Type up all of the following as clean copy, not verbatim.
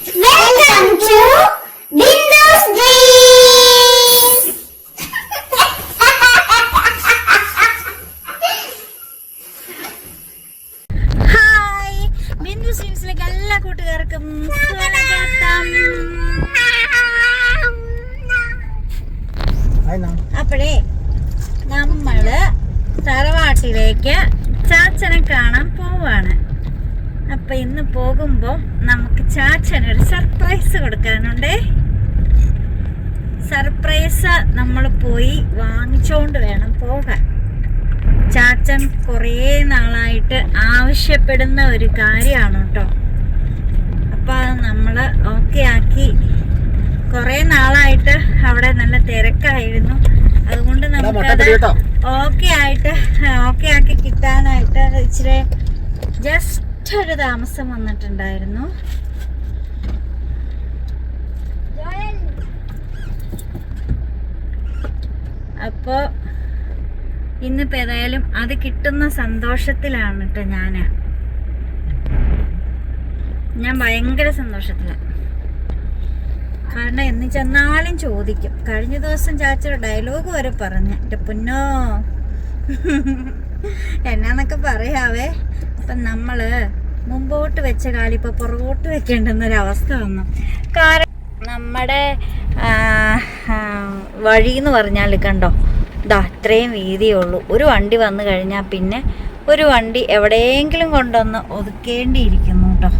Welcome to Bindu's Dreams. Hi, Bindu's ഡ്രീംസിലേക്ക് എല്ലാ കൂട്ടുകാർക്കും സ്വാഗതം. അപ്പോഴേ നമ്മള് തറവാട്ടിലേക്ക് ചാച്ചനെ കാണാൻ പോവാണ്. അപ്പൊ ഇന്ന് പോകുമ്പോ നമുക്ക് ചാച്ചനൊരു സർപ്രൈസ് കൊടുക്കാനുണ്ടേ. സർപ്രൈസ് നമ്മൾ പോയി വാങ്ങിച്ചോണ്ട് വേണം പോകാൻ. ചാച്ചൻ കുറേ നാളായിട്ട് ആവശ്യപ്പെടുന്ന ഒരു കാര്യമാണ് കേട്ടോ. അപ്പൊ അത് നമ്മൾ ഓക്കെ ആക്കി. കുറേ നാളായിട്ട് അവിടെ നല്ല തിരക്കായിരുന്നു. അതുകൊണ്ട് നമുക്കത് ഓക്കെ ആക്കി കിട്ടാനായിട്ട് ഇച്ചിരി ജസ്റ്റ് ഒരു താമസം വന്നിട്ടുണ്ടായിരുന്നു. അപ്പോ ഇന്നിപ്പോ ഏതായാലും അത് കിട്ടുന്ന സന്തോഷത്തിലാണ് കേട്ടോ. ഞാൻ ഭയങ്കര സന്തോഷത്തിലാണ്. കാരണം എന്ന് ചെന്നാലും ചോദിക്കും. കഴിഞ്ഞ ദിവസം ചാച്ചയുടെ ഡയലോഗ് വരെ പറഞ്ഞ് എൻ്റെ പൊന്നോ എന്നാന്നൊക്കെ പറയാവേ. അപ്പം നമ്മള് മുമ്പോട്ട് വെച്ച കാലിപ്പോൾ പുറകോട്ട് വെക്കേണ്ടുന്നൊരവസ്ഥ വന്നു. കാരണം നമ്മുടെ വഴിയെന്ന് പറഞ്ഞാൽ കണ്ടോ, ഇതാ ഇത്രയും വീതിയേ ഉള്ളൂ. ഒരു വണ്ടി വന്നു കഴിഞ്ഞാൽ പിന്നെ ഒരു വണ്ടി എവിടെയെങ്കിലും കൊണ്ടുവന്ന് ഒതുക്കേണ്ടിയിരിക്കുന്നു കേട്ടോ.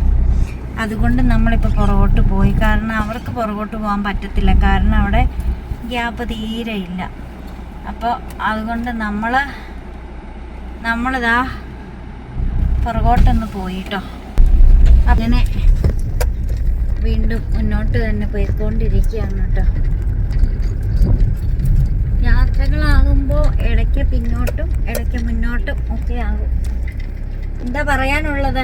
അതുകൊണ്ട് നമ്മളിപ്പോൾ പുറകോട്ട് പോയി. കാരണം അവർക്ക് പുറകോട്ട് പോകാൻ പറ്റത്തില്ല. കാരണം അവിടെ ഗ്യാപ്പ് തീരെ ഇല്ല. അപ്പോൾ അതുകൊണ്ട് നമ്മളിതാ പുറകോട്ടൊന്ന് പോയി കേട്ടോ. അങ്ങനെ വീണ്ടും മുന്നോട്ട് തന്നെ പോയിക്കൊണ്ടിരിക്കുകയാണ് കേട്ടോ. യാത്രകളാകുമ്പോൾ ഇടയ്ക്ക് പിന്നോട്ടും ഇടയ്ക്ക് മുന്നോട്ടും ഒക്കെ ആകും. എന്താ പറയാനുള്ളത്?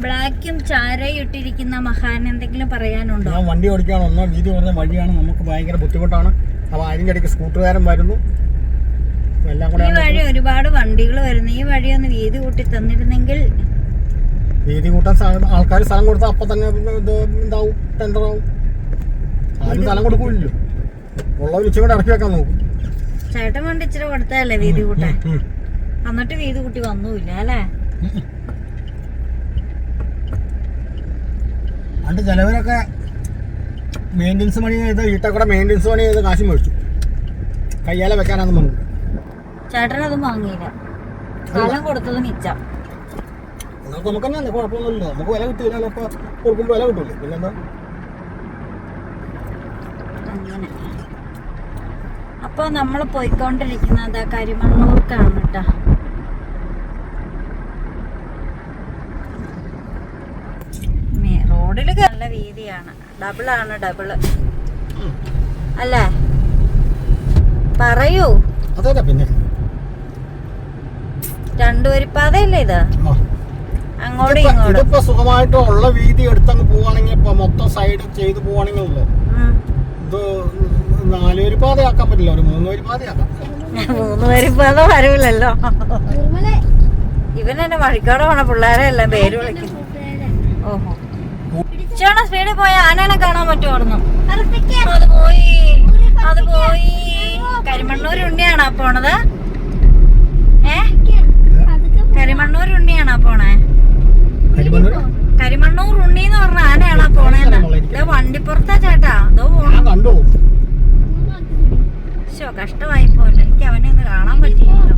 ബ്ലാക്കും ചാരയും ഇട്ടിരിക്കുന്ന മഹാൻ എന്തെങ്കിലും പറയാനുണ്ടോ? വണ്ടി ഓടിക്കാനൊന്നോ വീതി കുറഞ്ഞ വഴിയാണ്, നമുക്ക് ഭയങ്കര ബുദ്ധിമുട്ടാണ്. അപ്പോൾ അതിൻ്റെ ഇടയ്ക്ക് സ്കൂട്ടറുകാരൻ വരുന്നു. ഈ വഴി ഒരുപാട് വണ്ടികൾ വരുന്നു. ഈ വഴി ഒന്ന് വീതി കൂട്ടി തന്നിരുന്നെങ്കിൽ. വീതി കൂട്ടാൻ ആൾക്കാർ സ്ഥലം കൊടുത്താൽ അപ്പം തന്നെ ഇതാവും, ടെൻഡറാവും. ആരും സ്ഥലം കൊടുക്കില്ലല്ലോ. ഉള്ള ഇച്ചിരി കൂടെ ഇറക്കി വെക്കാൻ നോക്കും. ചേട്ടൻ കൊണ്ട് ഇച്ചിരി കൊടുത്തല്ലേ വീതി കൂട്ടാൻ. എന്നിട്ട് വീതി കൂട്ടി വന്നൂല്ല അല്ലേ? അണ്ട് ചിലവരൊക്കെ മെയിൻ്റെനൻസ് പണി ചെയ്ത് വീട്ടിൽ മെയിൻ്റെനൻസ് പണി ചെയ്ത് കാശ് മേടിച്ചു. കയ്യാലെ വെക്കാനാന്ന് പറഞ്ഞു. ചേട്ടനതും വാങ്ങിയില്ല. സ്ഥലം കൊടുത്തത് മിച്ചം. നമുക്ക് തന്നെയല്ലേ, കുഴപ്പമൊന്നുമില്ല. നമുക്ക് വില കിട്ടില്ല. അപ്പോൾ കൊടുക്കുമ്പോൾ വില കിട്ടൂല്ലേ, പിന്നെന്താ. അങ്ങനെ അപ്പോൾ നമ്മൾ പോയിക്കൊണ്ടിരിക്കുന്നത് കരിമണ്ണൂർക്കാണ് കേട്ടോ. റോഡിൽ നല്ല വീതിയാണ്. ഡബിളാണ് അല്ലേ? പറയൂ. പിന്നെ രണ്ടുപേരിപ്പാതയല്ലേ ഇത്? അങ്ങോട്ടും ഇങ്ങോട്ടും ഇപ്പൊ സുഖമായിട്ട് ഉള്ള വീതി എടുത്തങ്ങ് പോവാണെങ്കിൽ ഇപ്പൊ മൊത്തം സൈഡ് ചെയ്ത് പോവാണെങ്കിൽ ഇത് 4 വരിപ്പാതയാക്കാൻ പറ്റില്ല, ഒരു 3 വരിപ്പാതയാക്കാം. 3 വരിപ്പാത വരൂലല്ലോ. ഇവൻ എന്നെ വഴിക്കോടെ പോണ പിള്ളേരെ എല്ലാം പേര് വിളിക്കുന്നു. ഓഹോ, ചേട്ടാ സ്പീഡിൽ പോയ ആനേനെ കാണാൻ പറ്റുമായിരുന്നു. അത് പോയി. കരിമണ്ണൂർ ഉണ്ണിയാണോ പോണത്? കരിമണ്ണൂർ ഉണ്ണിയാണോ പോണേ? കരിമണ്ണൂർ ഉണ്ണി എന്ന് പറഞ്ഞ ആനയാണോ പോണേന്ന്? വണ്ടിപ്പുറത്താ ചേട്ടാ. അതോ പോണോ? കഷ്ടമായി പോലെ. എനിക്ക് അവനെ ഒന്ന് കാണാൻ പറ്റില്ലല്ലോ.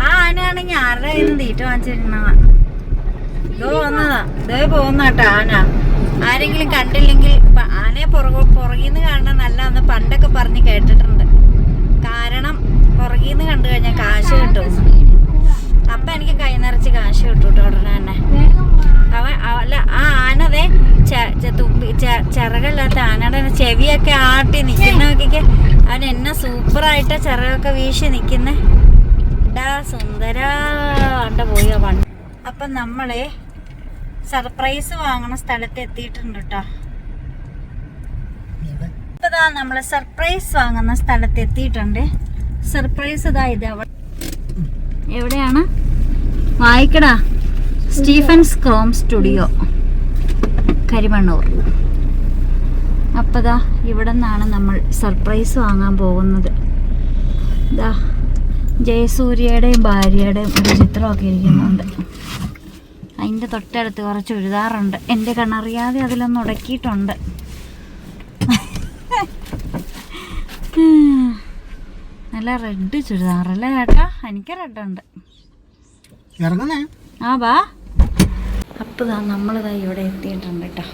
ആ ആനയാണെങ്കിൽ ആരുടെ കയ്യിൽ നിന്ന് തീറ്റ വാങ്ങിച്ചിരുന്നതാ. ഇതോ വന്നതാ, ഇതേ പോകുന്ന കേട്ടോ ആന. ആരെങ്കിലും കണ്ടില്ലെങ്കിൽ ആനയെ പുറകിന്ന് കാണാൻ നല്ലതെന്ന് പണ്ടൊക്കെ പറഞ്ഞ് കേട്ടിട്ടുണ്ട്. കാരണം പുറകിന്ന് കണ്ടു കഴിഞ്ഞാൽ കാശ് കിട്ടും. അപ്പൊ എനിക്ക് കൈ നിറച്ച് കാശ് കിട്ടും കേട്ടോ ഉടനെ തന്നെ. അല്ല, ആ ആനതെ ചിറകല്ലാത്ത ആനയുടെ ചെവിയൊക്കെ ആട്ടി നിൽക്കുന്നതൊക്കെ അവൻ എന്നെ സൂപ്പറായിട്ട് ചിറകൊക്കെ വീശി നിൽക്കുന്നേ. ഇടാ സുന്ദര കണ്ട പോയി ആ വണ്ടി. അപ്പൊ നമ്മളെ സർപ്രൈസ് വാങ്ങണ സ്ഥലത്ത് എത്തിയിട്ടുണ്ട് കേട്ടോ. ഇപ്പതാ നമ്മള് സർപ്രൈസ് വാങ്ങുന്ന സ്ഥലത്ത് എത്തിയിട്ടുണ്ട്. സർപ്രൈസ് ഇതാ ഇത്. എവിടെയാണ്? വായിക്കടാ. Stephens Chrome Studio. കരിമണ്ണൂർ. അപ്പോൾ ദാ ഇവിടെ നിന്നാണ് നമ്മൾ സർപ്രൈസ് വാങ്ങാൻ പോകുന്നത്. ദാ ജയസൂര്യയുടെയും ഭാര്യയുടെയും ഒരു ചിത്രമൊക്കെ ഇരിക്കുന്നുണ്ട്. അതിൻ്റെ തൊട്ടടുത്ത് കുറച്ച് ചുരിദാറുണ്ട്. എൻ്റെ കണ്ണറിയാതെ അതിലൊന്ന് ഉടക്കിയിട്ടുണ്ട്. നല്ല റെഡ് ചുരിദാറല്ലേ ചേട്ടാ? എനിക്ക് റെഡുണ്ട്. ഇറങ്ങണേ. ആ ബാ. അപ്പോൾ നമ്മളിതാ ഇവിടെ എത്തിയിട്ടുണ്ട് കേട്ടോ.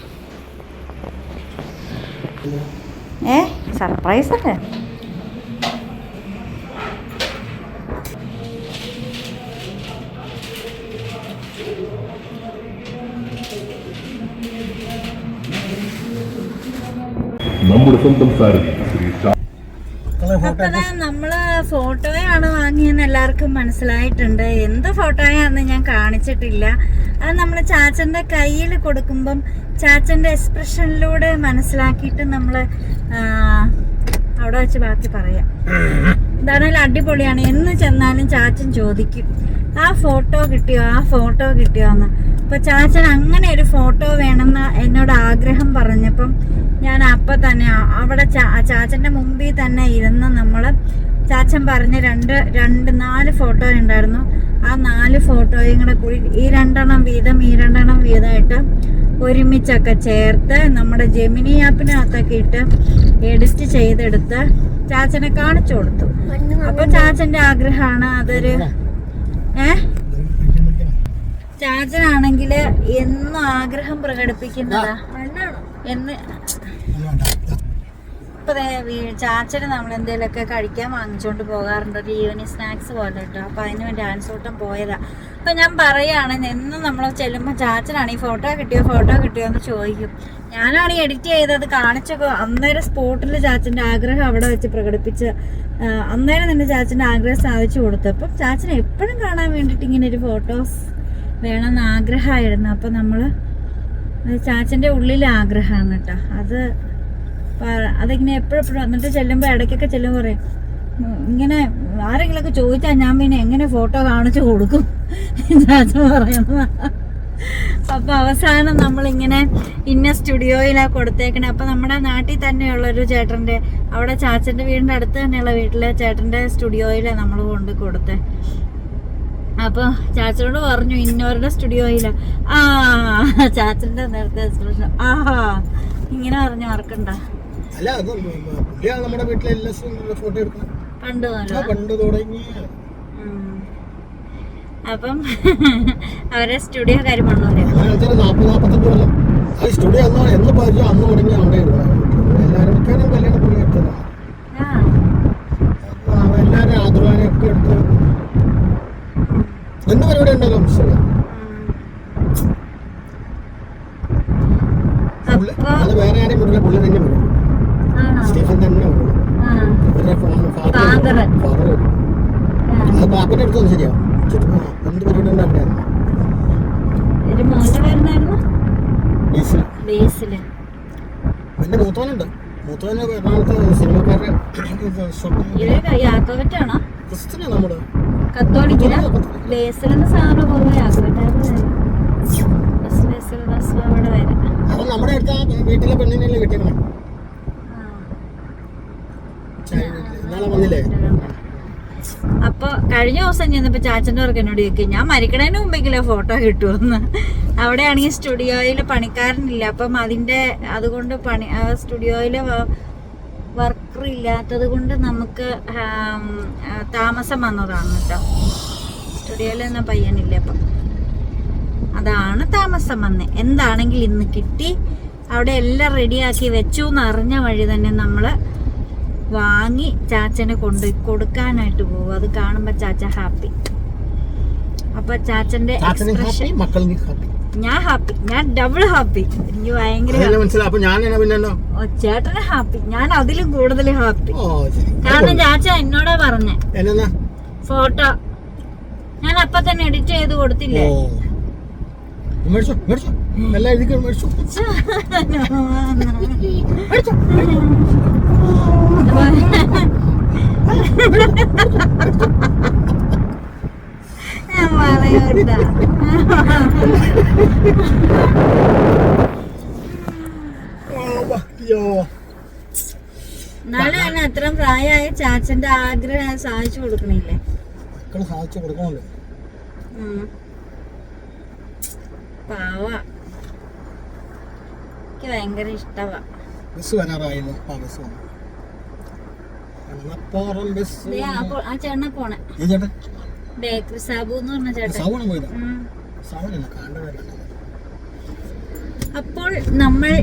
സർപ്രൈസ് അല്ലേ? നമ്മുടെ സ്വന്തം സാരഥി ശ്രീ അപ്പൊ നമ്മള് ഫോട്ടോയാണ് വാങ്ങിയെന്ന് എല്ലാവർക്കും മനസ്സിലായിട്ടുണ്ട്. എന്ത് ഫോട്ടോയാന്ന് ഞാൻ കാണിച്ചിട്ടില്ല. അത് നമ്മൾ ചാച്ചന്റെ കയ്യിൽ കൊടുക്കുമ്പം ചാച്ചന്റെ എക്സ്പ്രഷനിലൂടെ മനസ്സിലാക്കിയിട്ട് നമ്മള് അവിടെ വെച്ച് ബാക്കി പറയാം. എന്താണേലും അടിപൊളിയാണ്. എന്ന് ചെന്നാലും ചാച്ചൻ ചോദിക്കും ആ ഫോട്ടോ കിട്ടിയോ എന്ന്. അപ്പൊ ചാച്ചൻ അങ്ങനെ ഒരു ഫോട്ടോ വേണമെന്ന് എന്നോട് ആഗ്രഹം പറഞ്ഞപ്പം ഞാൻ അപ്പം തന്നെ അവിടെ ചാച്ചൻ്റെ മുമ്പിൽ തന്നെ ഇരുന്ന് നമ്മൾ ചാച്ചൻ പറഞ്ഞ 4 ഫോട്ടോ ഉണ്ടായിരുന്നു. ആ 4 ഫോട്ടോയും കൂടെ കൂടി ഈ രണ്ടെണ്ണം വീതമായിട്ട് ഒരുമിച്ചൊക്കെ ചേർത്ത് നമ്മുടെ ജെമിനി ആപ്പിനകത്തൊക്കെ ഇട്ട് എഡിറ്റ് ചെയ്തെടുത്ത് ചാച്ചനെ കാണിച്ചു കൊടുത്തു. അപ്പൊ ചാച്ചന്റെ ആഗ്രഹമാണ് അതൊരു ചാച്ചനാണെങ്കിൽ എന്നും ആഗ്രഹം പ്രകടിപ്പിക്കുന്നതാ എന്ന്. ഇപ്പൊ ചാച്ചന് നമ്മൾ എന്തെങ്കിലുമൊക്കെ കഴിക്കാൻ വാങ്ങിച്ചുകൊണ്ട് പോകാറുണ്ട്, ഒരു ഈവനിങ് സ്നാക്സ് പോലെ കേട്ടോ. അപ്പൊ അതിന് വേണ്ടി ആൻസൂട്ടം പോയതാ. അപ്പൊ ഞാൻ പറയാണ്, എന്നും നമ്മൾ ചെല്ലുമ്പോൾ ചാച്ചനാണ് ഈ ഫോട്ടോ കിട്ടിയോ എന്ന് ചോദിക്കും. ഞാനാണ് എഡിറ്റ് ചെയ്തത് കാണിച്ചൊക്കെ അന്നേരം സ്പോട്ടിൽ ചാച്ചന്റെ ആഗ്രഹം അവിടെ വെച്ച് പ്രകടിപ്പിച്ച് അന്നേരം തന്നെ ചാച്ചന്റെ ആഗ്രഹം സാധിച്ചു കൊടുത്തു. അപ്പം ചാച്ചന് എപ്പോഴും കാണാൻ വേണ്ടിയിട്ട് ഇങ്ങനെ ഒരു ഫോട്ടോസ് വേണമെന്ന് ആഗ്രഹമായിരുന്നു. അപ്പം നമ്മള് ചാച്ചന്റെ ഉള്ളിലെ ആഗ്രഹമാണ് കേട്ടോ. അതിങ്ങനെ എപ്പോഴും എന്നിട്ട് ചെല്ലുമ്പോൾ ഇടയ്ക്കൊക്കെ ചെല്ലുമ്പോൾ പറയും ഇങ്ങനെ ആരെങ്കിലുമൊക്കെ ചോദിച്ചാൽ ഞാൻ പിന്നെ എങ്ങനെ ഫോട്ടോ കാണിച്ചു കൊടുക്കും ചാച്ചൻ പറയുന്നത്. അപ്പൊ അവസാനം നമ്മളിങ്ങനെ ഇന്ന സ്റ്റുഡിയോയിലാണ് കൊടുത്തേക്കണേ. അപ്പൊ നമ്മുടെ നാട്ടിൽ തന്നെയുള്ളൊരു ചേട്ടൻ്റെ അവിടെ ചാച്ചൻ്റെ വീടിൻ്റെ അടുത്ത് തന്നെയുള്ള വീട്ടിലെ ചേട്ടൻ്റെ സ്റ്റുഡിയോയിലാണ് നമ്മൾ കൊണ്ട് കൊടുത്തേ. അപ്പൊ ചാച്ചനോട് പറഞ്ഞു ഇന്നവരുടെ സ്റ്റുഡിയോയില. ചാച്ചന്റെ നേരത്തെ എക്സ്പ്രഷൻ ഇങ്ങനെ പറഞ്ഞു ഓർക്കണ്ട. പണ്ട് തുടങ്ങി. അപ്പം അവരെ സ്റ്റുഡിയോ കരിമണ്ണൂര്. എന്ത് പരിപാടി ഉണ്ടല്ലോ അത് വേറെ ആരെയും വിടില്ല, പുള്ളി തന്നെ വിടും. സ്റ്റീഫൻ തന്നെ വിടും. അത് പാപ്പിന്റെ അടുത്തൊന്നും ശരിയാ. എന്ത് പരിപാടി ഉണ്ടായിരുന്നു? പിന്നെ മൂത്തോനുണ്ട്. മൂത്തോന് എറണാകുളത്ത് സിനിമക്കാരുടെ ക്രിസ്ത്യനാ നമ്മുടെ കത്തോലിക്കല നമ്മുടെ അടുത്ത വീട്ടിലെ പെണ്ണിനല്ലേ കിട്ടിയത്. വന്നില്ലേ? അപ്പൊ കഴിഞ്ഞ ദിവസം ചെന്നപ്പോ ചാച്ചന്റെ അവർക്ക് എന്നോട് ചോദിക്കും ഞാൻ മരിക്കണതിന് മുമ്പെങ്കിലും ഫോട്ടോ കിട്ടുമെന്ന്. അവിടെയാണെങ്കിൽ സ്റ്റുഡിയോയില് പണിക്കാരനില്ല. അപ്പം അതുകൊണ്ട് സ്റ്റുഡിയോയില് വർക്കർ ഇല്ലാത്തത് കൊണ്ട് നമുക്ക് താമസം വന്നതാണ് കേട്ടോ. സ്റ്റുഡിയോയിൽ നിന്ന് പയ്യനില്ല. അപ്പം അതാണ് താമസം വന്നേ. എന്താണെങ്കിൽ ഇന്ന് കിട്ടി. അവിടെ എല്ലാം റെഡിയാക്കി വെച്ചു എന്ന് അറിഞ്ഞ വഴി തന്നെ നമ്മള് വാങ്ങി ചാച്ചനെ കൊണ്ട് കൊടുക്കാനായിട്ട് പോകും. അത് കാണുമ്പോ ചാച്ച ഹാപ്പി. അപ്പൊ ചാച്ചന്റെ എക്സ്പ്രഷൻ ഞാൻ ഹാപ്പി, ഞാൻ ഡബിൾ ഹാപ്പി. എനിക്ക് ഭയങ്കര ചേട്ടന് ഹാപ്പി, ഞാൻ അതിലും കൂടുതൽ ഹാപ്പി. കാരണം ചാച്ച എന്നോടാ പറഞ്ഞേ ഫോട്ടോ ഞാൻ അപ്പൊ തന്നെ എഡിറ്റ് ചെയ്ത് കൊടുത്തില്ലേ. അയ്യോ എന്നാലും തന്നെ അത്രയും പ്രായമായ ചാച്ചന്റെ ആഗ്രഹം സാധിച്ചു കൊടുക്കണില്ലേ? മക്കള് സാധിച്ചു കൊടുക്കണല്ലോ. പാവ, എനിക്ക് ഭയങ്കര ഇഷ്ടവാ. ബസ് വരാറായിരുന്നു. ബസ് വന്നു. ബസ് ആ ചേട്ടനെ പോണേ ചേട്ടൻ ബേക്കറി സാബു എന്ന് പറഞ്ഞ ചേട്ടൻ. സൗണ്ട് പോയതാ. സൗണ്ട് കണ്ടുവരണം. അപ്പോൾ നമ്മൾ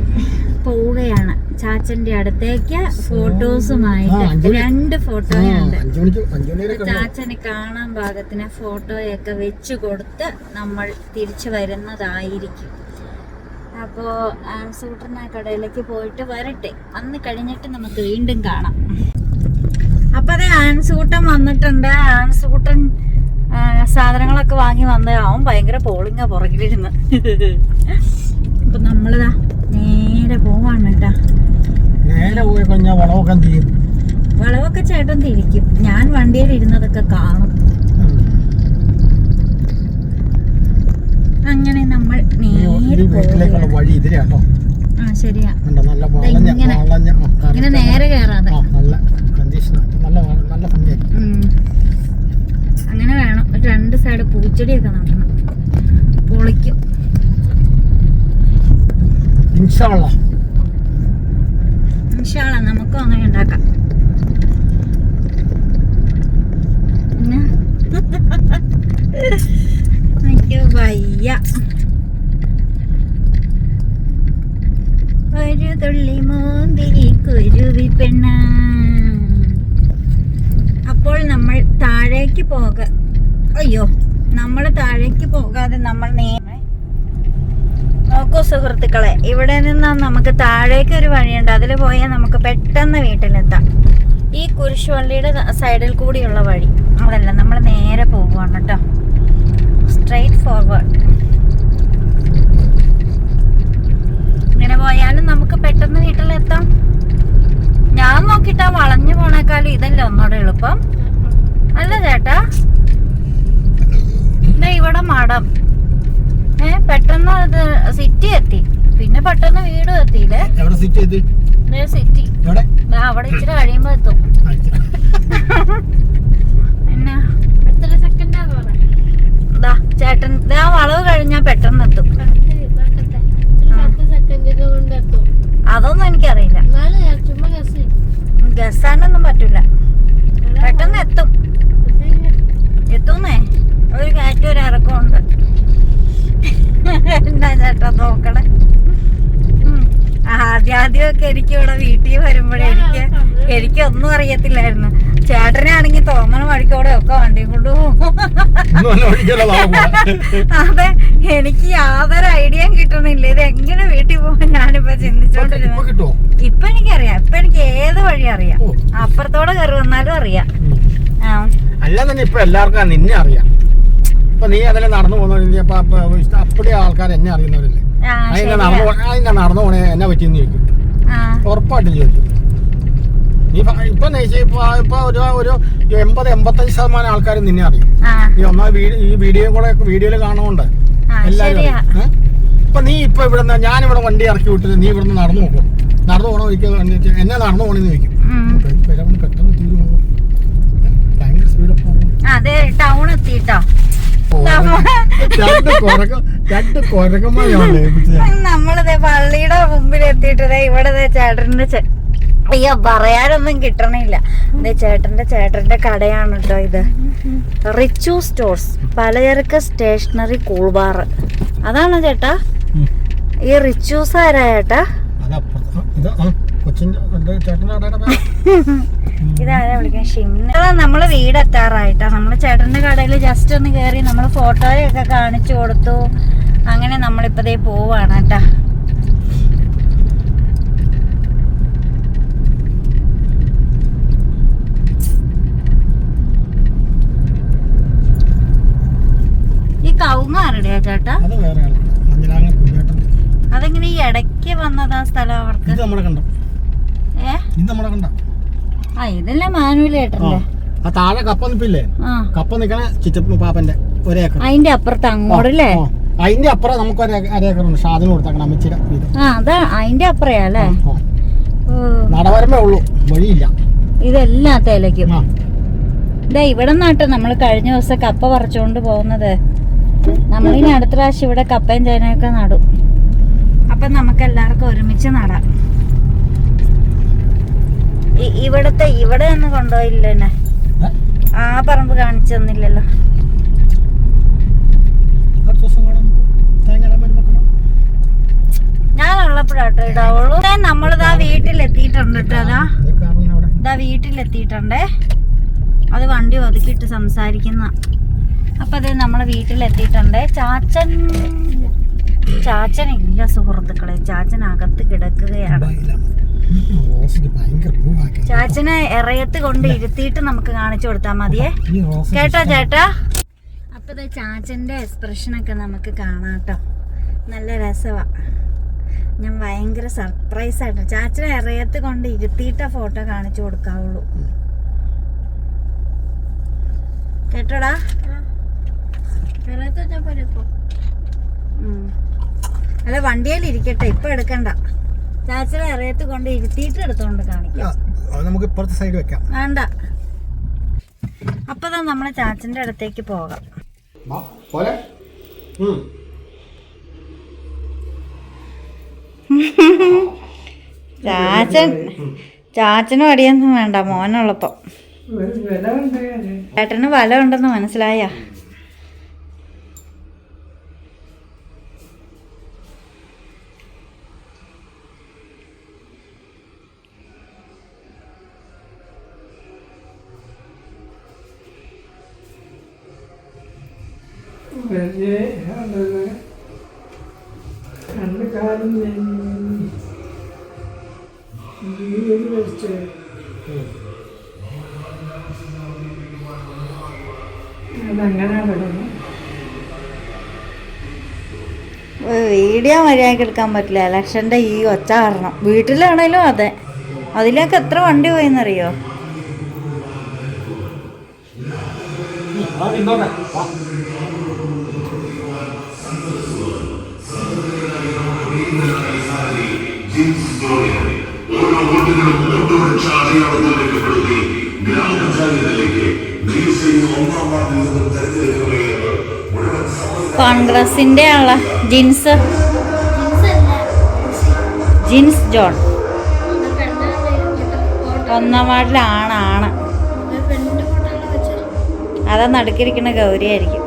പോവുകയാണ് ചാച്ചന്റെ അടുത്തേക്ക്. ഫോട്ടോസുമായിട്ട് 2 ഫോട്ടോയുണ്ട്. ചാച്ചന് കാണാൻ പാകത്തിന് ഫോട്ടോയൊക്കെ വെച്ച് കൊടുത്ത് നമ്മൾ തിരിച്ചു വരുന്നതായിരിക്കും. അപ്പോ ആൻസൂട്ടറിനെ കടയിലേക്ക് പോയിട്ട് വരട്ടെ. അന്ന് കഴിഞ്ഞിട്ട് നമുക്ക് വീണ്ടും കാണാം. അപ്പൊ അതെ ആൻസൂട്ടൻ വന്നിട്ടുണ്ട്. ആൻസൂട്ടൻ സാധനങ്ങളൊക്കെ വാങ്ങി വന്നത്. അവൻ ഭയങ്കര പോളിങ്ങാ പുറകിലിരുന്ന്. അപ്പൊ നമ്മളിതാ നേരെ പോവാണ് കേട്ടാ. നേരെ പോയി കഴിഞ്ഞാൽ വളവൊക്കെ തിരിയും. വളവൊക്കെ ചേട്ടൻ തിരിക്കും. ഞാൻ വണ്ടിയിൽ ഇരുന്നതൊക്കെ കാണും. അങ്ങനെ നമ്മൾ നേരെ വീട്ടിലേക്കുള്ള വഴി ഇതിലാട്ടോ. ആ ശരിയാ. നല്ല ഇങ്ങനെ നേരെ കേറാതെ നല്ല കണ്ടീഷനാണ്. നല്ല ഭംഗിയായിരിക്കും. അങ്ങനെ വേണം. 2 സൈഡ് പൂച്ചെടിയൊക്കെ നടണം. പൊളിക്കും. ഇൻഷാ അല്ലാഹ് നമുക്കും അങ്ങനെ ഉണ്ടാക്കാം. എനിക്ക് വയ്യ. ഒരു തുള്ളി മോന്തിരി കുരുവി പെണ്ണ. അപ്പോൾ നമ്മൾ താഴേക്ക് നമ്മൾ താഴേക്ക് പോകാതെ നമ്മൾ നേരെ നോക്കൂ സുഹൃത്തുക്കളെ. ഇവിടെ നിന്ന് നമുക്ക് താഴേക്ക് ഒരു വഴിയുണ്ട്. അതിൽ പോയാൽ നമുക്ക് പെട്ടെന്ന് വീട്ടിലെത്താം. ഈ കുരിശുപള്ളിയുടെ സൈഡിൽ കൂടിയുള്ള വഴി അതല്ല. നമ്മൾ നേരെ പോവുകയാണ് കേട്ടോ. Straight forward. ഇങ്ങനെ പോയാലും നമുക്ക് പെട്ടെന്ന് വീട്ടിലെത്താം. ഞാൻ നോക്കിട്ടാ വളഞ്ഞു പോണേക്കാളും ഇതല്ലേ ഒന്നുകൂടെ എളുപ്പം അല്ല ചേട്ടാ? ഇവിടെ മഠം പെട്ടെന്ന് സിറ്റി എത്തി. പിന്നെ പെട്ടെന്ന് വീടും എത്തിയില്ലേ? സിറ്റി അവിടെ ഇച്ചിരി കഴിയുമ്പോ എത്തും. പിന്നെ ചേട്ടൻ ആ വളവ് കഴിഞ്ഞാ പെട്ടെന്ന് എത്തും. അതൊന്നും എനിക്കറിയില്ല. ഗസാനൊന്നും പറ്റൂല. പെട്ടെന്ന് എത്തുന്നേ. ഒരു കാറ്റും ഒരു ഇറക്കവും ഉണ്ട്. എന്താ ചേട്ടാ നോക്കണേ? ആദ്യമൊക്കെ എനിക്ക് ഇവിടെ വീട്ടിൽ വരുമ്പോഴേ എനിക്കൊന്നും അറിയത്തില്ലായിരുന്നു. ചേട്ടനാണെങ്കിൽ തോന്നണ വഴിക്കോടെ ഒക്കെ വണ്ടിയും കൊണ്ടുപോകും. അതെ, എനിക്ക് യാതൊരു ഐഡിയയും കിട്ടണില്ല. ഇത് എങ്ങനെ വീട്ടിൽ പോകാൻ ഞാനിപ്പോ ചിന്തിച്ചോണ്ടിരുന്നു. ഇപ്പൊ എനിക്കറിയാം. ഇപ്പൊ എനിക്ക് ഏത് വഴി അറിയാം. അപ്പുറത്തോടെ കയറി വന്നാലും അറിയാം. അല്ല തന്നെ ഇപ്പൊ എല്ലാവർക്കും നിന്നെ അറിയാം. ഇപ്പൊ നീ അതെല്ലാം നടന്നു പോകുന്ന അപ്പടിയ ആൾക്കാർ എന്നെ അറിയുന്നവരല്ലേ. അതിന്റെ നടന്നു പോണേ എന്നെ പറ്റിയെന്ന് ചോദിക്കും. ഉറപ്പായിട്ടും ചോദിക്കും. ഇപ്പൊ ഒരു 80-85% ആൾക്കാർ നിന്നെ അറിയും. ഈ ഈ വീഡിയോയിൽ കാണുന്നുണ്ട് എല്ലാവരും. ഇപ്പൊ നീ ഇപ്പൊ ഇവിടെ ഞാനിവിടെ വണ്ടി ഇറക്കി വിട്ടിട്ട് നീ ഇവിടെ നടന്നു നോക്കും. നടന്നു പോകണം ഒരിക്കൽ എന്നെ നടന്നു പോണെന്ന് ചോദിക്കും. പെട്ടെന്ന് തീരുമാനം ഭയങ്കര സ്പീഡ് പോകണം. അതെ, ടൗൺ എത്തിട്ടോ. നമ്മളിതേ പള്ളിയുടെ മുമ്പിൽ എത്തിയിട്ടേ ഇവിടെ ചേട്ടന്റെ അയ്യോ പറയാനൊന്നും കിട്ടണില്ല. ചേട്ടന്റെ കടയാണ് കേട്ടോ ഇത്. റിച്ചു സ്റ്റോഴ്സ്, പലചരക്ക് സ്റ്റേഷനറി കൂൾബാർ. അതാണോ ചേട്ടാ ഈ റിച്ചൂസ്? ആരാ ചേട്ടാ? ഇതാരാ വിളിക്കാൻ? ഷിംന. നമ്മള് വീടെത്താറായിട്ടാ. നമ്മള് ചേട്ടന്റെ കടയിൽ ജസ്റ്റ് ഒന്ന് കേറി നമ്മള് ഫോട്ടോയൊക്കെ കാണിച്ചു കൊടുത്തു. അങ്ങനെ നമ്മളിപ്പതേ പോവാണ് കേട്ടാ. ഈ കവുങ്ങ ആരുടെയാ ചേട്ടാ? അതെങ്ങനെ ഈ ഇടയ്ക്ക് വന്നതാ സ്ഥലം അവർക്ക്? ഇതല്ലേ മാനുവലേട്ടല്ലേ? താഴെ കപ്പ നിപ്പില്ലേ? കപ്പ നിക്കണ ചിറ്റപ്പ പാപ്പന്റെ ഒരേക്കർ. അതിന്റെ അപ്പുറത്ത് അങ്ങോട്ടല്ലേ? അതിന്റെ അപ്പുറം നമുക്ക് 1 ഏക്കറുണ്ട്. ഷാദിന് കൊടുത്തേക്കണം അമ്മച്ചിയുടെ വീട്. അതാ അതിന്റെ അപ്പുറയാ അല്ലേ? നടവരമ്പേ ഉള്ളൂ, വഴിയില്ല. ഇതെല്ലാം തേലയ്ക്കും. ആ. ഇതാ ഇവിടെ നിന്നാട്ടോ നമ്മൾ കഴിഞ്ഞ ദിവസം കപ്പ പറിച്ചോണ്ട് പോകുന്നത്. നമ്മളിനി അടുത്ത പ്രാവശ്യം ഇവിടെ കപ്പയും ചേനയൊക്കെ നടും. അപ്പൊ നമുക്ക് എല്ലാവർക്കും ഒരുമിച്ച് നടാം. ഇവിടെ ഒന്നും കൊണ്ടുപോയില്ല എന്നെ. ആ പറമ്പ് കാണിച്ചു തന്നില്ലല്ലോ. ഞാനുള്ളപ്പോഴാട്ടോ ഇടാവുള്ളൂ. നമ്മളിതാ വീട്ടിലെത്തിയിട്ടുണ്ട് കേട്ടോ. ഇതാ വീട്ടിലെത്തിയിട്ടുണ്ടേ. അത് വണ്ടി ഒതുക്കിയിട്ട് സംസാരിക്കുന്ന. അപ്പൊ അത് നമ്മളെ വീട്ടിലെത്തിയിട്ടുണ്ട്. ചാച്ചനില്ല സുഹൃത്തുക്കളെ, ചാച്ചനകത്ത് കിടക്കുകയാണ്. ചാച്ചനെ ഇറയത്ത് കൊണ്ട് ഇരുത്തിയിട്ട് നമുക്ക് കാണിച്ചു കൊടുത്താൽ മതിയേ. കേട്ടോ ചേട്ടാ? അപ്പൊ ചാച്ചന്റെ എക്സ്പ്രഷനൊക്കെ നമുക്ക് കാണാട്ടോ. നല്ല രസമാ. ഞാൻ ഭയങ്കര സർപ്രൈസ് ആയിട്ട് ചാച്ചനെ ഇറയത്ത് കൊണ്ട് ഇരുത്തിയിട്ട ഫോട്ടോ കാണിച്ചു കൊടുക്കാവുള്ളൂ. കേട്ടോടാ? അല്ല വണ്ടിയിൽ ഇരിക്കട്ടെ, ഇപ്പൊ എടുക്കണ്ട. ചാച്ചനെ ഇറയത്ത് കൊണ്ട് ഇരുത്തിയിട്ട് എടുത്തോണ്ട് കാണിക്കാം. നമുക്ക് ഇപ്പുറത്തെ സൈഡ് വെക്കാം. വേണ്ട. അപ്പൊ നമ്മളെ ചാച്ചന്റെ അടുത്തേക്ക് പോകാം. ചാച്ചനും അടിയൊന്നും വേണ്ട, മോനുള്ളപ്പോ. ചേട്ടന് വല ഉണ്ടെന്ന് മനസ്സിലായ? വീഡിയോ മര്യാദക്ക് എടുക്കാൻ പറ്റില്ല, ഇലക്ഷൻ്റെ ഈ ഒച്ച കാരണം. വീട്ടിലാണേലും അതെ. അതിലേക്ക് എത്ര വണ്ടി പോയെന്നറിയോ? കോൺഗ്രസിന്റെ ആളാ ജിൻസ് ജോൺ. ഒന്നാം വാർഡിലാണ്. അതാ നടുക്കിരിക്കുന്ന ഗൗരിയായിരിക്കും.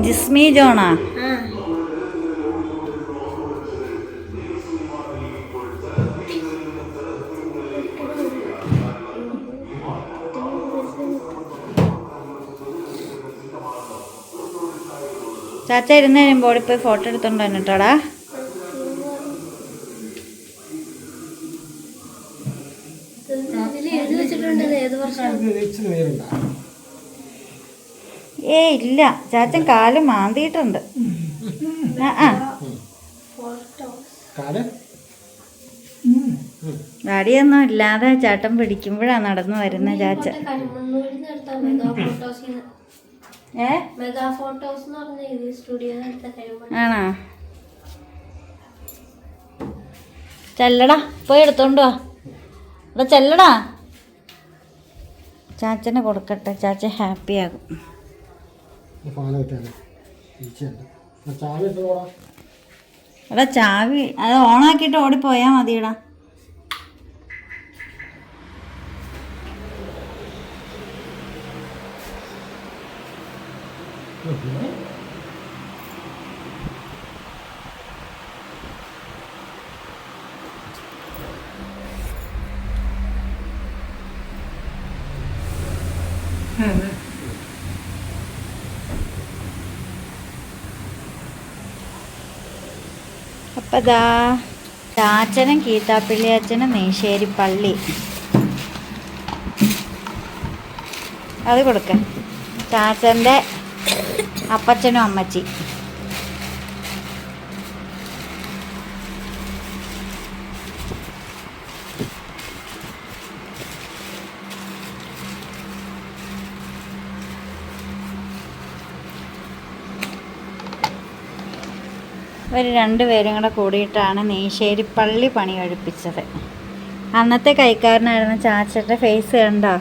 ജിസ്മി ജോണാ? ചാച്ച ഇരുന്ന് കഴിയുമ്പോൾ പോയി ഫോട്ടോ എടുത്തോണ്ട് വന്നിട്ടോടാ. ഇല്ല, ചാച്ചൻ കാല് മാന്തിയിട്ടുണ്ട്. വടിയൊന്നും ഇല്ലാതെ ചേട്ടൻ പിടിക്കുമ്പോഴാ നടന്നു വരുന്ന ചാച്ചൻ. ആണോ? ചെല്ലടാ, പോയി എടുത്തോണ്ട് വാ. അതാ ചെല്ലടാ. ചാച്ചന് കൊടുക്കട്ടെ, ചാച്ചൻ ഹാപ്പി ആകും. എടാ ചാവി അത് ഓണാക്കിയിട്ട് ഓടിപ്പോയാ മതിയടാ. അപ്പതാ ചാച്ചനും കീത്താപ്പള്ളി അച്ഛനും നെയ്ശ്ശേരി പള്ളി. അത് കൊടുക്ക. ചാച്ചൻ്റെ അപ്പച്ചനും അമ്മച്ചി. ഒരു 2 പേരും കൂടെ കൂടിയിട്ടാണ് നെയ്ശ്ശേരി പള്ളി പണി കഴിപ്പിച്ചത്. അന്നത്തെ കൈക്കാരനായിരുന്ന ചാച്ചൻ്റെ ഫേസ് കണ്ടോ?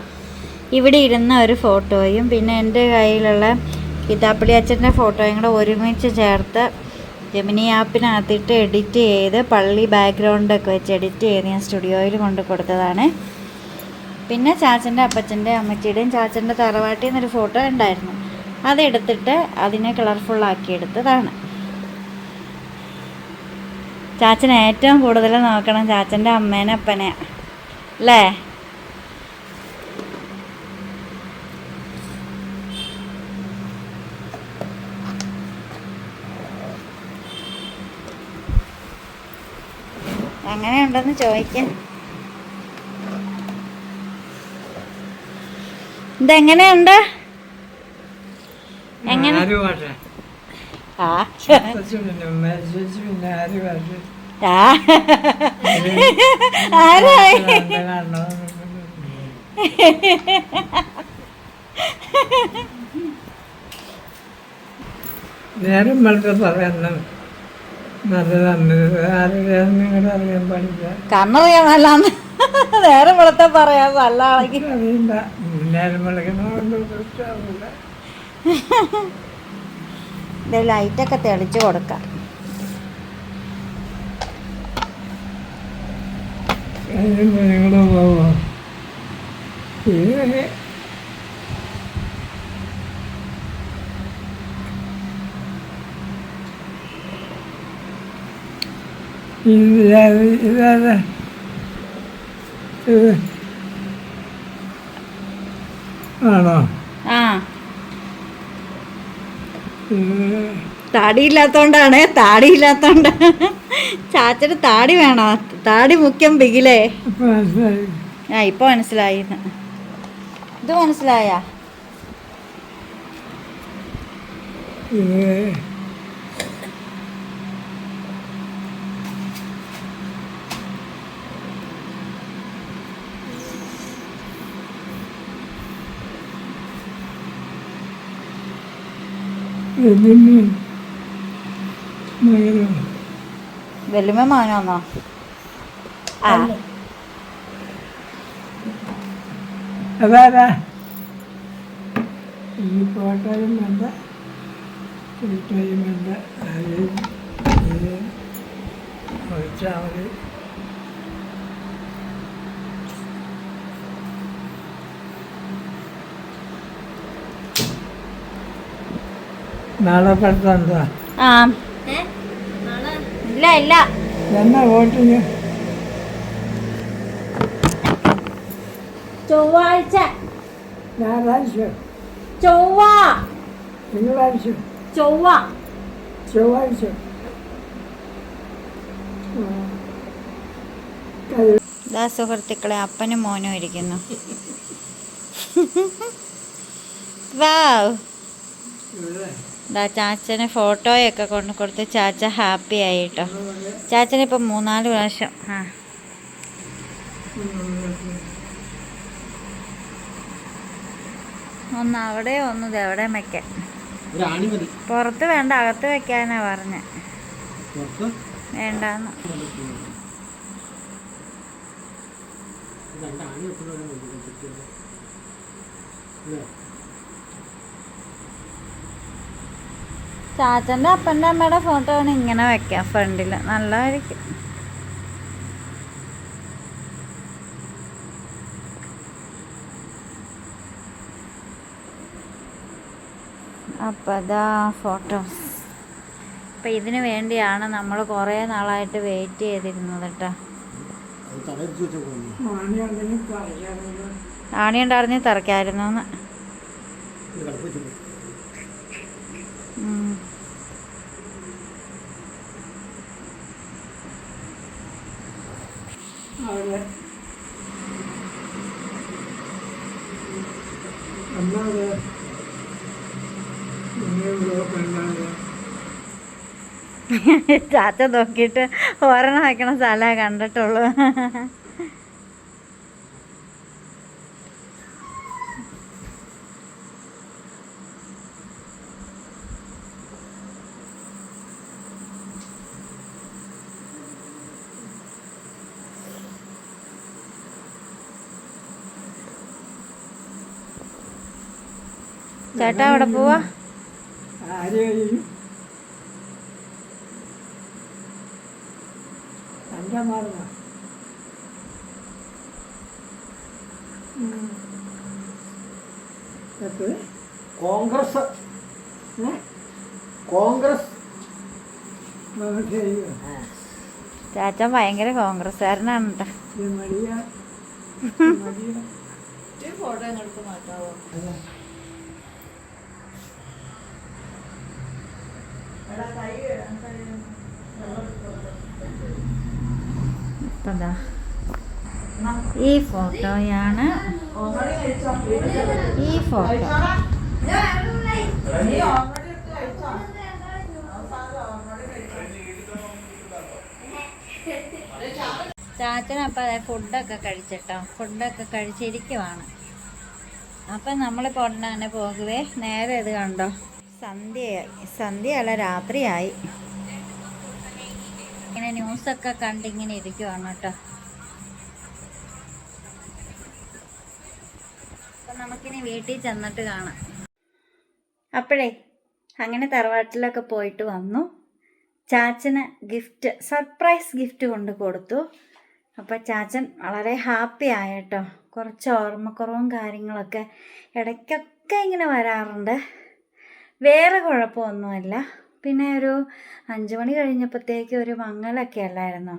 ഇവിടെ ഇരുന്ന ഒരു ഫോട്ടോയും പിന്നെ എൻ്റെ കയ്യിലുള്ള കിതാപ്പള്ളി അച്ഛൻ്റെ ഫോട്ടോയും കൂടെ ഒരുമിച്ച് ചേർത്ത് ജെമിനി ആപ്പിനകത്തിട്ട് എഡിറ്റ് ചെയ്ത് പള്ളി ബാക്ക്ഗ്രൗണ്ടൊക്കെ വെച്ച് എഡിറ്റ് ചെയ്ത് ഞാൻ സ്റ്റുഡിയോയിൽ കൊണ്ട് കൊടുത്തതാണ്. പിന്നെ ചാച്ചൻ്റെ അപ്പച്ചൻ്റെ അമ്മച്ചിയുടെയും ചാച്ചൻ്റെ തറവാട്ടിൽ നിന്നൊരു ഫോട്ടോ ഉണ്ടായിരുന്നു, അതെടുത്തിട്ട് അതിനെ കളർഫുള്ളാക്കി എടുത്തതാണ്. ചാച്ചൻ ഏറ്റവും കൂടുതൽ നോക്കണം ചാച്ചൻ്റെ അമ്മേനെ അപ്പനെ അല്ലേ? എങ്ങനെയുണ്ടെന്ന് ചോദിക്കാൻ. ഇതെങ്ങനെയുണ്ട്? എങ്ങനെ? ആ ആരായി? നേരം വളരെ പറയുന്നു നല്ലതാണ്. ആരെയും നിങ്ങളുടെ അറിയാൻ പാടില്ല. കണ്ണറിയാൻ നല്ലാന്ന് നേരം വെളുത്ത പറയാൻ നല്ലതാണെങ്കിൽ അറിയില്ല. നേരം വിളിക്കണോണ്ട് കുറിച്ചാവില്ല. ഇത് ലൈറ്റൊക്കെ തെളിച്ച് കൊടുക്കാം. നിങ്ങൾ പോവോ? ഇതാ ആണോ? ആ താടിയില്ലാത്തോണ്ടാണ്. താടിയില്ലാത്തോണ്ട് ചാച്ചന് താടി വേണോ? താടി മുഖ്യം ബിഗിലേ. ആ ഇപ്പൊ മനസ്സിലായി. ഇത് മനസ്സിലായ? വെല്ലുമ മാനോന്നോ? ആ അതാരാ? ഈ ഫോട്ടോയും വേണ്ട, ഫോട്ടോയും വേണ്ട. ഒഴിച്ചാൽ മതി. നാളെ പഠിത്തമുണ്ടോ? ആ ഇല്ല ഇല്ല. എന്നാ വോട്ടിന്? ചൊവ്വാഴ്ച. ഞായറാഴ്ച? ചൊവ്വ. തിങ്കളാഴ്ച? ചൊവ്വ. ചൊവ്വാഴ്ച? സുഹൃത്തുക്കളെ അപ്പനും മോനും ഇരിക്കുന്നു. വാവ്. ചാച്ചന് ഫോട്ടോയൊക്കെ കൊണ്ട് കൊടുത്ത് ചാച്ച ഹാപ്പി ആയി കേട്ടോ. ചാച്ചനിപ്പം 3-4 പ്രാവശ്യം ഒന്ന് അവിടെ ഒന്ന് എവിടെ വെക്കാൻ. പുറത്ത് വേണ്ട, അകത്ത് വെക്കാനാ പറഞ്ഞ. വേണ്ടാന്ന്. ചാച്ചൻ്റെ അപ്പൻ്റെ അമ്മയുടെ ഫോട്ടോ ആണ് ഇങ്ങനെ വെക്കാം ഫ്രണ്ടിൽ, നല്ലതായിരിക്കും. അപ്പം അതാ ഫോട്ടോസ്. അപ്പം ഇതിന് വേണ്ടിയാണ് നമ്മൾ കുറേ നാളായിട്ട് വെയിറ്റ് ചെയ്തിരുന്നത് കേട്ടോ. ആണി ഉണ്ടായിരുന്നേ തറയ്ക്കായിരുന്നു. ചാച്ച നോക്കിയിട്ട് ഒരെണ്ണം വയ്ക്കണ സ്ഥലമേ കണ്ടിട്ടുള്ളൂ. ചേട്ടാ അവിടെ പോവാ? ആര് കഴിയും? എൻ്റെ മറന്ന കോൺഗ്രസ് ഏ കോൺഗ്രസ് ചെയ്യും ചാച്ചൻ ഭയങ്കര കോൺഗ്രസ്സുകാരനാണ് കേട്ടോ. മടിയ മടിയ ഇപ്പതാ ഈ ഫോട്ടോയാണ്. ഈ ഫോട്ടോ ചാച്ചനപ്പം അതെ ഫുഡൊക്കെ കഴിച്ചിട്ടോ. ഫുഡൊക്കെ കഴിച്ചിരിക്കുവാണ്. അപ്പം നമ്മളിപ്പോൾ ഉടനെ പോകുവേ. നേരെ ഇത് കണ്ടോ, സന്ധ്യയായി. സന്ധ്യയല്ല, രാത്രിയായി. ഇങ്ങനെ ന്യൂസൊക്കെ കണ്ടിങ്ങനെ ഇരിക്കുവാണ് കേട്ടോ. അപ്പം നമുക്കിനി വീട്ടിൽ ചെന്നിട്ട് കാണാം. അപ്പോഴേ അങ്ങനെ തറവാട്ടിലൊക്കെ പോയിട്ട് വന്നു. ചാച്ചന് ഗിഫ്റ്റ്, സർപ്രൈസ് ഗിഫ്റ്റ് കൊണ്ട് കൊടുത്തു. അപ്പോൾ ചാച്ചൻ വളരെ ഹാപ്പി ആയിട്ടോ. കുറച്ച് ഓർമ്മക്കുറവും കാര്യങ്ങളൊക്കെ ഇടയ്ക്കൊക്കെ ഇങ്ങനെ വരാറുണ്ട്. വേറെ കുഴപ്പമൊന്നുമില്ല. പിന്നെ ഒരു 5 മണി കഴിഞ്ഞപ്പോഴത്തേക്ക് ഒരു മങ്ങലൊക്കെ അല്ലായിരുന്നോ,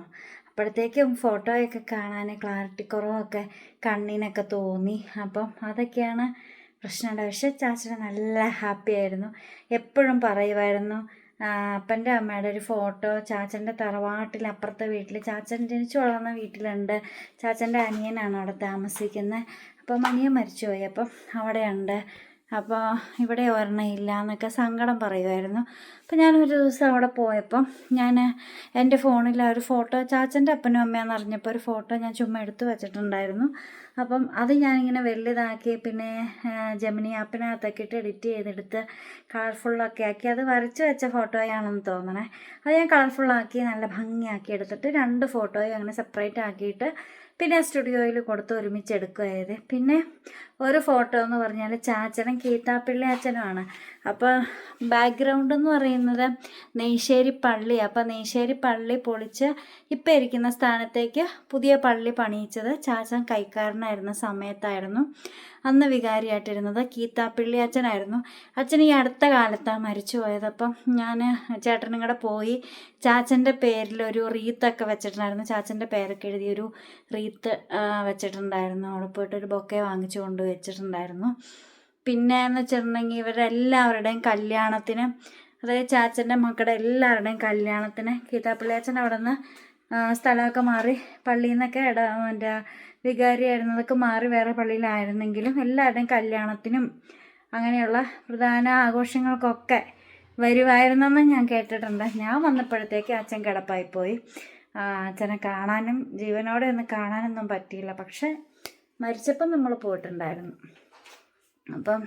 അപ്പോഴത്തേക്കും ഫോട്ടോയൊക്കെ കാണാൻ ക്ലാരിറ്റി കുറവൊക്കെ കണ്ണിനൊക്കെ തോന്നി. അപ്പം അതൊക്കെയാണ് പ്രശ്നമുണ്ട്. പക്ഷേ ചാച്ചന് നല്ല ഹാപ്പി ആയിരുന്നു. എപ്പോഴും പറയുമായിരുന്നു അപ്പൻ്റെ അമ്മയുടെ ഒരു ഫോട്ടോ ചാച്ചൻ്റെ തറവാട്ടിൽ അപ്പുറത്തെ വീട്ടിൽ, ചാച്ചൻ ജനിച്ചു വളർന്ന വീട്ടിലുണ്ട്. ചാച്ചൻ്റെ അനിയനാണ് അവിടെ താമസിക്കുന്നത്. അപ്പം അനിയൻ മരിച്ചുപോയി. അപ്പം അവിടെയുണ്ട്. അപ്പോൾ ഇവിടെ ഒരെണ്ണയില്ല എന്നൊക്കെ സങ്കടം പറയുമായിരുന്നു. അപ്പോൾ ഞാനൊരു ദിവസം അവിടെ പോയപ്പം ഞാൻ എൻ്റെ ഫോണിൽ ഒരു ഫോട്ടോ, ചാച്ചൻ്റെ അപ്പനും അമ്മയെന്ന് അറിഞ്ഞപ്പോൾ ഒരു ഫോട്ടോ ഞാൻ ചുമ്മാ എടുത്തു വച്ചിട്ടുണ്ടായിരുന്നു. അപ്പം അത് ഞാനിങ്ങനെ വലുതാക്കി പിന്നെ ജെമിനി ആപ്പിനകത്തൊക്കെ ഇട്ട് എഡിറ്റ് ചെയ്തെടുത്ത് കളർഫുള്ളൊക്കെ ആക്കി, അത് വരച്ച് വെച്ച ഫോട്ടോയാണെന്ന് തോന്നണേ. അത് ഞാൻ കളർഫുള്ളാക്കി നല്ല ഭംഗിയാക്കി എടുത്തിട്ട് 2 ഫോട്ടോയും അങ്ങനെ സെപ്പറേറ്റ് ആക്കിയിട്ട് പിന്നെ സ്റ്റുഡിയോയിൽ കൊടുത്ത് ഒരുമിച്ച് എടുക്കുകയായത്. പിന്നെ ഒരു ഫോട്ടോ എന്ന് പറഞ്ഞാൽ ചാച്ചനും കീത്താപ്പിള്ളി അച്ഛനുമാണ്. അപ്പോൾ ബാക്ക്ഗ്രൗണ്ട് എന്ന് പറയുന്നത് നെയ്ശ്ശേരി പള്ളി. അപ്പോൾ നെയ്ശ്ശേരി പള്ളി പൊളിച്ച് ഇപ്പം ഇരിക്കുന്ന സ്ഥാനത്തേക്ക് പുതിയ പള്ളി പണിയിച്ചത് ചാച്ചൻ കൈക്കാരനായിരുന്ന സമയത്തായിരുന്നു. അന്ന് വികാരിയായിട്ടിരുന്നത് കീത്താപ്പിള്ളി അച്ഛനായിരുന്നു. അച്ഛൻ ഈ അടുത്ത കാലത്താണ് മരിച്ചു പോയത്. അപ്പം ഞാൻ ചേട്ടനും കൂടെ പോയി ചാച്ചൻ്റെ പേരിൽ ഒരു റീത്തൊക്കെ വെച്ചിട്ടുണ്ടായിരുന്നു. ചാച്ചൻ്റെ പേരൊക്കെ എഴുതിയൊരു റീത്ത് വെച്ചിട്ടുണ്ടായിരുന്നു. അവിടെ പോയിട്ടൊരു ബൊക്കെ വാങ്ങിച്ചു കൊണ്ട് വെച്ചിട്ടുണ്ടായിരുന്നു. പിന്നെ എന്ന് വെച്ചിട്ടുണ്ടെങ്കിൽ ഇവരെല്ലാവരുടെയും കല്യാണത്തിന്, അതായത് ചാച്ചൻ്റെ മക്കളുടെ എല്ലാവരുടെയും കല്യാണത്തിന് കീതാപ്പിള്ളി അച്ഛൻ അവിടെ നിന്ന് സ്ഥലമൊക്കെ മാറി പള്ളിയിൽ നിന്നൊക്കെ എൻ്റെ വികാരിയായിരുന്നതൊക്കെ മാറി വേറെ പള്ളിയിലായിരുന്നെങ്കിലും എല്ലാവരുടെയും കല്യാണത്തിനും അങ്ങനെയുള്ള പ്രധാന ആഘോഷങ്ങൾക്കൊക്കെ വരുമായിരുന്നെന്ന് ഞാൻ കേട്ടിട്ടുണ്ട്. ഞാൻ വന്നപ്പോഴത്തേക്ക് അച്ഛൻ കിടപ്പായിപ്പോയി. അച്ഛനെ കാണാനും ജീവനോടെ ഒന്ന് കാണാനൊന്നും പറ്റിയില്ല. പക്ഷെ മരിച്ചപ്പം നമ്മൾ പോയിട്ടുണ്ടായിരുന്നു. അപ്പം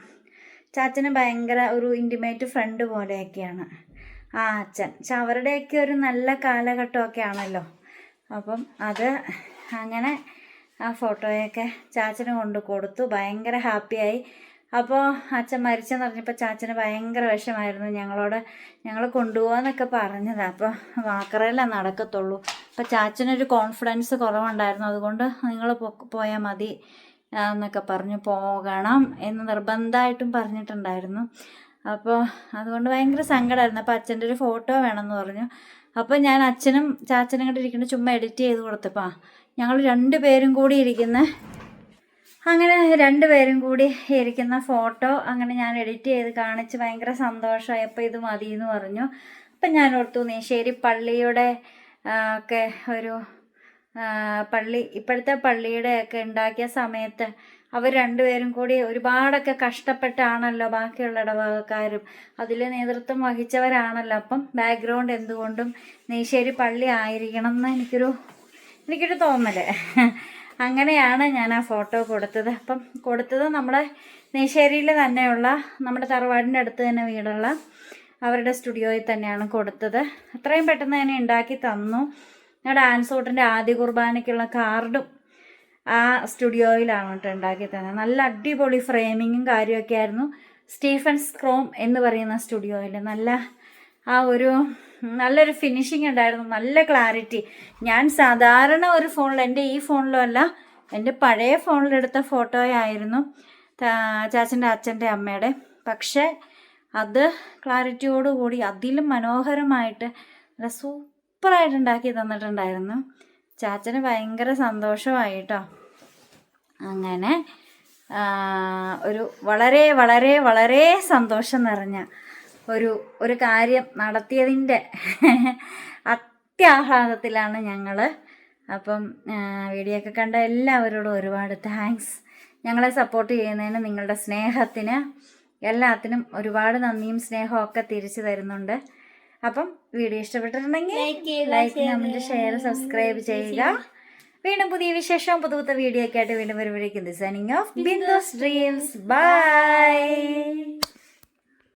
ചാച്ചന് ഭയങ്കര ഒരു ഇൻറ്റിമേറ്റ് ഫ്രണ്ട് പോലെയൊക്കെയാണ് ആ അച്ഛൻ. പക്ഷെ അവരുടെയൊക്കെ ഒരു നല്ല കാലഘട്ടമൊക്കെ ആണല്ലോ. അപ്പം അത് അങ്ങനെ ആ ഫോട്ടോയൊക്കെ ചാച്ചന് കൊണ്ട് കൊടുത്തു. ഭയങ്കര ഹാപ്പിയായി. അപ്പോൾ അച്ഛൻ മരിച്ചെന്ന് പറഞ്ഞപ്പോൾ ചാച്ചന് ഭയങ്കര വിഷമായിരുന്നു. ഞങ്ങൾ കൊണ്ടുപോകാമെന്നൊക്കെ പറഞ്ഞതാണ്. അപ്പോൾ വാക്കറയിലേ നടക്കത്തുള്ളൂ. അപ്പോൾ ചാച്ചനൊരു കോൺഫിഡൻസ് കുറവുണ്ടായിരുന്നു. അതുകൊണ്ട് നിങ്ങൾ പോയാൽ മതി എന്നൊക്കെ പറഞ്ഞു, പോകണം എന്ന് നിർബന്ധമായിട്ടും പറഞ്ഞിട്ടുണ്ടായിരുന്നു. അപ്പോൾ അതുകൊണ്ട് ഭയങ്കര സങ്കടമായിരുന്നു. അപ്പോൾ അച്ഛൻ്റെ ഒരു ഫോട്ടോ വേണമെന്ന് പറഞ്ഞു. അപ്പോൾ ഞാൻ അച്ഛനും ചാച്ചനും കൂടെ ഇരിക്കുന്ന ചുമ്മാ എഡിറ്റ് ചെയ്ത് കൊടുത്തപ്പോൾ ഞങ്ങൾ 2 പേരും കൂടി അങ്ങനെ 2 പേരും കൂടി ഇരിക്കുന്ന ഫോട്ടോ അങ്ങനെ ഞാൻ എഡിറ്റ് ചെയ്ത് കാണിച്ച് ഭയങ്കര സന്തോഷമായി. അപ്പോൾ ഇത് മതി എന്ന് പറഞ്ഞു. അപ്പം ഞാൻ ഓർത്തു നെയ്ശ്ശേരി പള്ളിയുടെ ഒക്കെ ഒരു പള്ളി, ഇപ്പോഴത്തെ പള്ളിയുടെ ഒക്കെ ഉണ്ടാക്കിയ സമയത്ത് അവർ 2 പേരും കൂടി ഒരുപാടൊക്കെ കഷ്ടപ്പെട്ടാണല്ലോ ബാക്കിയുള്ള ഇടവകക്കാരും അതിൽ നേതൃത്വം വഹിച്ചവരാണല്ലോ. അപ്പം ബാക്ക്ഗ്രൗണ്ട് എന്തുകൊണ്ടും നെയ്ശ്ശേരി പള്ളി ആയിരിക്കണം എന്ന് എനിക്കൊരു തോന്നൽ. അങ്ങനെയാണ് ഞാൻ ആ ഫോട്ടോ കൊടുത്തത്. അപ്പം കൊടുത്തത് നമ്മുടെ നെയ്ശ്ശേരിയിൽ തന്നെയുള്ള നമ്മുടെ തറവാടിൻ്റെ അടുത്ത് തന്നെ വീടുള്ള അവരുടെ സ്റ്റുഡിയോയിൽ തന്നെയാണ് കൊടുത്തത്. അത്രയും പെട്ടെന്ന് തന്നെ ഉണ്ടാക്കി തന്നു. ഞങ്ങളുടെ ആൻസോട്ടിൻ്റെ ആദ്യ കുർബാനയ്ക്കുള്ള കാർഡും ആ സ്റ്റുഡിയോയിലാണ് കേട്ടോ ഉണ്ടാക്കി തന്നെ. നല്ല അടിപൊളി ഫ്രെയിമിങ്ങും കാര്യമൊക്കെ ആയിരുന്നു. സ്റ്റീഫൻസ് ക്രോം എന്ന് പറയുന്ന സ്റ്റുഡിയോയിൽ നല്ലൊരു ഫിനിഷിംഗ് ഉണ്ടായിരുന്നു, നല്ല ക്ലാരിറ്റി. ഞാൻ സാധാരണ ഒരു ഫോണിൽ, എൻ്റെ ഈ ഫോണിലും അല്ല, എൻ്റെ പഴയ ഫോണിലെടുത്ത ഫോട്ടോയായിരുന്നു ചാച്ചൻ്റെ അച്ഛൻ്റെ അമ്മയുടെ. പക്ഷേ അത് ക്ലാരിറ്റിയോടുകൂടി അതിലും മനോഹരമായിട്ട് നല്ല സൂപ്പറായിട്ട് ഉണ്ടാക്കി തന്നിട്ടുണ്ടായിരുന്നു. ചാച്ചന് ഭയങ്കര സന്തോഷമായി കേട്ടോ. അങ്ങനെ ഒരു വളരെ വളരെ വളരെ സന്തോഷം നിറഞ്ഞ ഒരു കാര്യം നടത്തിയതിൻ്റെ അത്യാഹ്ലാദത്തിലാണ് ഞങ്ങൾ. അപ്പം വീഡിയോ ഒക്കെ കണ്ട എല്ലാവരോടും ഒരുപാട് താങ്ക്സ്. ഞങ്ങളെ സപ്പോർട്ട് ചെയ്യുന്നതിന്, നിങ്ങളുടെ സ്നേഹത്തിന്, എല്ലാത്തിനും ഒരുപാട് നന്ദിയും സ്നേഹവും ഒക്കെ തിരിച്ചു തരുന്നുണ്ട്. അപ്പം വീഡിയോ ഇഷ്ടപ്പെട്ടിട്ടുണ്ടെങ്കിൽ ലൈക്ക്, കമൻറ്റ്, ഷെയർ, സബ്സ്ക്രൈബ് ചെയ്യുക. വീണ്ടും പുതിയ വിശേഷവും പുതുത്ത വീഡിയോ ഒക്കെ ആയിട്ട് വീണ്ടും വരുമ്പോഴേക്കും signing off Bindu's dreams. By.